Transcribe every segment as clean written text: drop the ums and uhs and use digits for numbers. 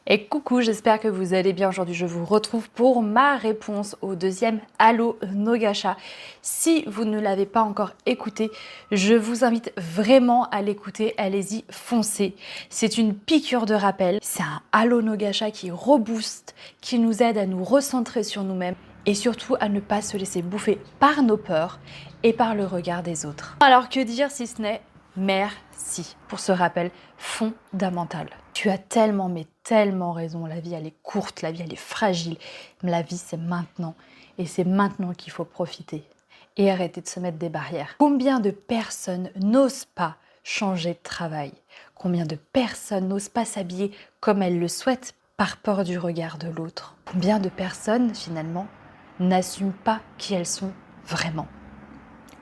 Et coucou, j'espère que vous allez bien. Aujourd'hui, je vous retrouve pour ma réponse au deuxième Allo No Gacha. Si vous ne l'avez pas encore écouté, je vous invite vraiment à l'écouter. Allez-y, foncez. C'est une piqûre de rappel. C'est un Allo No Gacha qui rebooste, qui nous aide à nous recentrer sur nous-mêmes et surtout à ne pas se laisser bouffer par nos peurs et par le regard des autres. Alors que dire si ce n'est merci pour ce rappel fondamental. Tu as tellement, mais tellement raison. La vie, elle est courte, la vie, elle est fragile. Mais la vie, c'est maintenant. Et c'est maintenant qu'il faut profiter et arrêter de se mettre des barrières. Combien de personnes n'osent pas changer de travail? Combien de personnes n'osent pas s'habiller comme elles le souhaitent par peur du regard de l'autre? Combien de personnes, finalement, n'assument pas qui elles sont vraiment?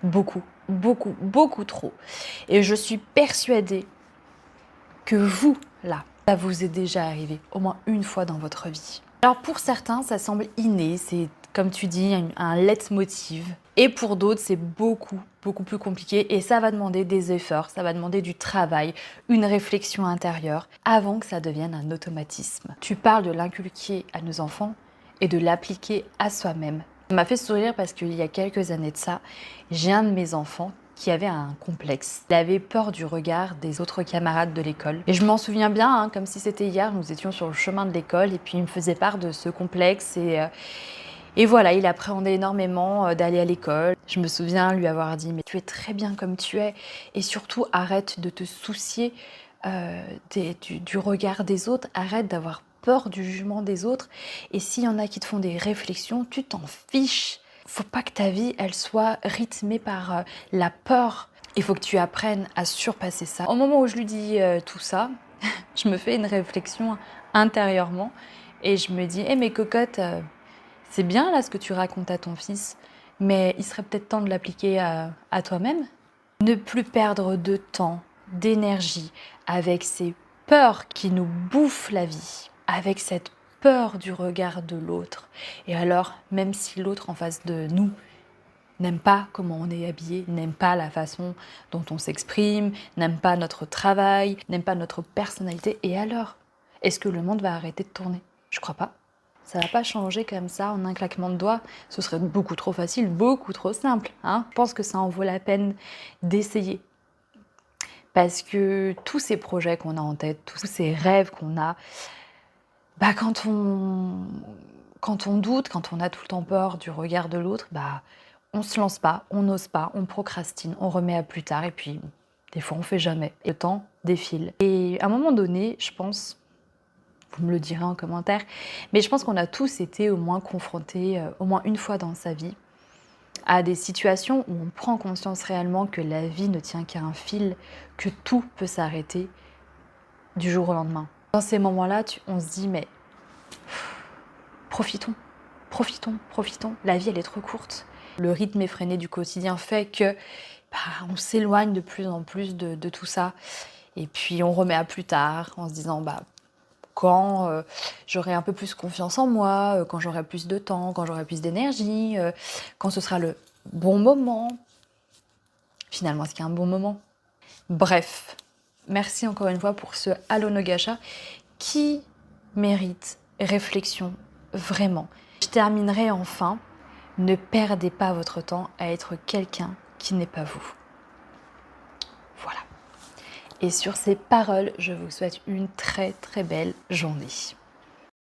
Beaucoup, beaucoup, beaucoup trop. Et je suis persuadée que vous, là, ça vous est déjà arrivé au moins une fois dans votre vie. Alors pour certains, ça semble inné, c'est comme tu dis, un leitmotiv. Et pour d'autres, c'est beaucoup, beaucoup plus compliqué et ça va demander des efforts, ça va demander du travail, une réflexion intérieure avant que ça devienne un automatisme. Tu parles de l'inculquer à nos enfants et de l'appliquer à soi-même. Ça m'a fait sourire parce qu'il y a quelques années de ça, j'ai un de mes enfants qui avait un complexe. Il avait peur du regard des autres camarades de l'école. Et je m'en souviens bien, hein, comme si c'était hier, nous étions sur le chemin de l'école et puis il me faisait part de ce complexe et voilà, il appréhendait énormément d'aller à l'école. Je me souviens lui avoir dit « mais tu es très bien comme tu es et surtout arrête de te soucier du regard des autres, arrête d'avoir peur du jugement des autres et s'il y en a qui te font des réflexions, tu t'en fiches. Faut pas que ta vie, elle soit rythmée par la peur. Il faut que tu apprennes à surpasser ça. » Au moment où je lui dis tout ça, je me fais une réflexion intérieurement et je me dis « mais cocotte, c'est bien là ce que tu racontes à ton fils, mais il serait peut-être temps de l'appliquer à toi-même. » Ne plus perdre de temps, d'énergie avec ces peurs qui nous bouffent la vie, avec cette peur du regard de l'autre. Et alors, même si l'autre en face de nous n'aime pas comment on est habillé, n'aime pas la façon dont on s'exprime, n'aime pas notre travail, n'aime pas notre personnalité, et alors, est-ce que le monde va arrêter de tourner? Je crois pas. Ça va pas changer comme ça en un claquement de doigts. Ce serait beaucoup trop facile, beaucoup trop simple. Hein, je pense que ça en vaut la peine d'essayer. Parce que tous ces projets qu'on a en tête, tous ces rêves qu'on a, bah quand on doute, quand on a tout le temps peur du regard de l'autre, bah on se lance pas, on n'ose pas, on procrastine, on remet à plus tard et puis des fois on fait jamais. Et le temps défile. Et à un moment donné, je pense, vous me le direz en commentaire, mais je pense qu'on a tous été au moins confrontés, au moins une fois dans sa vie, à des situations où on prend conscience réellement que la vie ne tient qu'à un fil, que tout peut s'arrêter du jour au lendemain. Dans ces moments-là, on se dit, mais profitons, profitons, profitons. La vie, elle est trop courte. Le rythme effréné du quotidien fait que on s'éloigne de plus en plus de tout ça. Et puis, on remet à plus tard en se disant, quand j'aurai un peu plus confiance en moi, quand j'aurai plus de temps, quand j'aurai plus d'énergie, quand ce sera le bon moment. Finalement, est-ce qu'il y a un bon moment? Bref, merci encore une fois pour ce Allo No Gacha qui mérite réflexion, vraiment. Je terminerai enfin, ne perdez pas votre temps à être quelqu'un qui n'est pas vous. Voilà. Et sur ces paroles, je vous souhaite une très très belle journée.